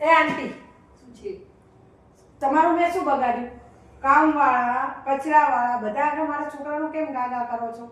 એ આંટી શું છે? તમારું મેં શું બગાડ્યું? કામવાળા કચરાવાળા બધા આગળ મારા છોકરાનું કેમ ગાગા કરો છો?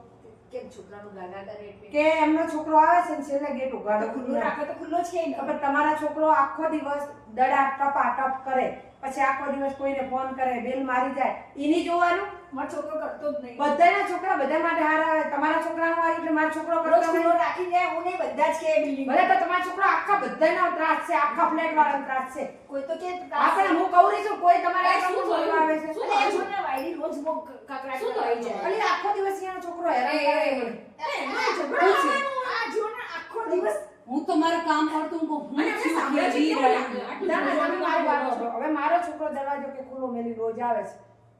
કેમ છોકરાનું ગાગા કરે એટલે? કે એમનો છોકરો આવે છે ને છેલ્લે ગેટ ઉગાડો ખુલ્લો રાખો તો ખુલ્લો છે ને. પણ તમારા છોકરો આખો દિવસ દડા ટપાટપ કરે, પછી આખો દિવસ કોઈને ફોન કરે, બેલ મારી જાય, એની જોવાનું? મારો છોકરો કરતો જ નહીં. બધાના છોકરા બધા માટે હારા આવે, તમારા છોકરાનો આવે એટલે મારો છોકરો રોજ કરતો ખુલ્લો નહીં. રાખી જાય હું નહીં, બધા જ કે બિલ્ડિંગ ભલે તો તમારા છોકરા આખા બધાનો ત્રાસ છે, આખા ફ્લેટ વાળાનો ત્રાસ છે. કોઈ તો કે આપણે હું કહું છું કોઈ તમારા શું આટલું થયું? આવે છે. શું અરે એ છોકરા વાયરી રોજ બહુ કકડાટ શું કરાવી થયું? જાય. અલી આખો દિવસ એનો છોકરો હેરાન કરે મને. અરે ઝઘડો કરવાનો. આ જો ને આખો દિવસ હું તો મારું કામ કરતું હું અને છું સાંભળે છે જી કેવું રહ્યું. લાગે? ના, ના, તમે મારી વાત સાંભળો. હવે મારો છોકરો દરવાજો કે ખુલ્લો મેલી રોજ આવે છે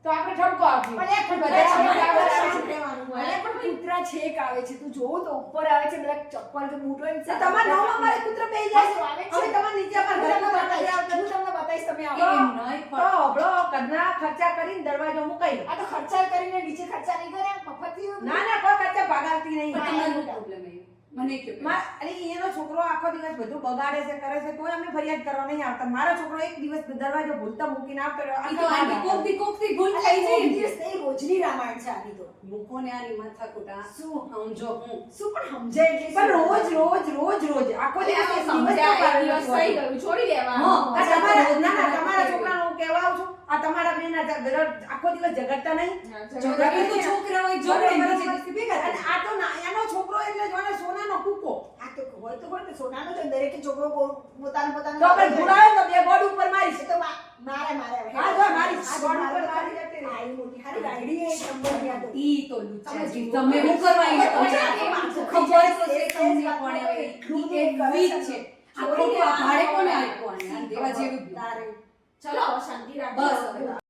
તો આપણે ઠપકો આપીએ. પણ એ બધા કૂતરા છોકરા છેક આવે આવે છે. છે. મને પણ કૂતરા છેક આવે છે. તું જોવું તો ઉપર આવે છે, બધા ચપ્પલ કે બૂટો ને તો તમારા નવમાં મારે કૂતરા બેહી જાય છે. હવે તમારા નીચે પર હું તમને ઘરમાં બતાવીશ. આવતા હું તમને બતાવીશ, તમે તો આવો. એમ નહીં તો પણ હબળો ઘરના ખર્ચા કરીને દરવાજો મુકાઈ દો. આ તો ખર્ચા કરીને નીચે ખર્ચા નહીં કર્યા મફતથી. ના ના કોઈ ખર્ચા ભાગાવતી નહીં. તમારો પ્રોબ્લેમ એ મને કયો અરે એનો છોકરો આખો દિવસ બધું બગાડે છે કરે છે તોય અમે ફરિયાદ કરવા નહીં આવતા. મારો છોકરો એક દિવસ દરવાજો ભૂલતા મૂકીને આવતો રહ્યો. ઈ તો આંટી કોકથી ભૂલ થઈ અરે જાય એક દિવસ નહીં, રોજની રામાયણ છે આની તો. મૂકો ને આની માથાકૂટ આ શું? સમજો હું શું પણ સમજાય એટલે પણ શું? રોજ આખો દિવસ એક દિવસ તો સમજાય પાડેલું દિવસ થઈ હોય. ગયું છોડી હા. દેવાનું આ તમારા ના ના તમારા છોકરાને હું કહેવા આવું છું આ તમારા બેના આખો દિવસ ઝઘડતા નહીં. ઝઘડે તો છોકરા હોય જોડે નીચે દિવસે ભેગા અને થાય. આ તો નાનો છોકરો એટલે જોને સોનાનો કૂકો. આ તો હોય તો હોય ને, સોનાનો છે, દરેકે છોકરો પોતાનું તો આપણે ભૂલાયો તો બે બોર્ડ ઉપર મારીશ. એ તો મારે હા, જો મારી આ ગોળ ઉપર મારે મારી જતી રહી. આ મોટી હારી ગાડી એ એક નંબરની આ તો. ઈ તો લુચ્ચાજી તમે તમે શું કરવા આવ્યા તમે ખબર તો છે તમને પણ હવે ઈ એવી જ છે આખો ભાડે કોને આપ્યો આને આ દેવા જેવું જ. તારે ચલો હવે શાંતિ રાખો બસ હવે.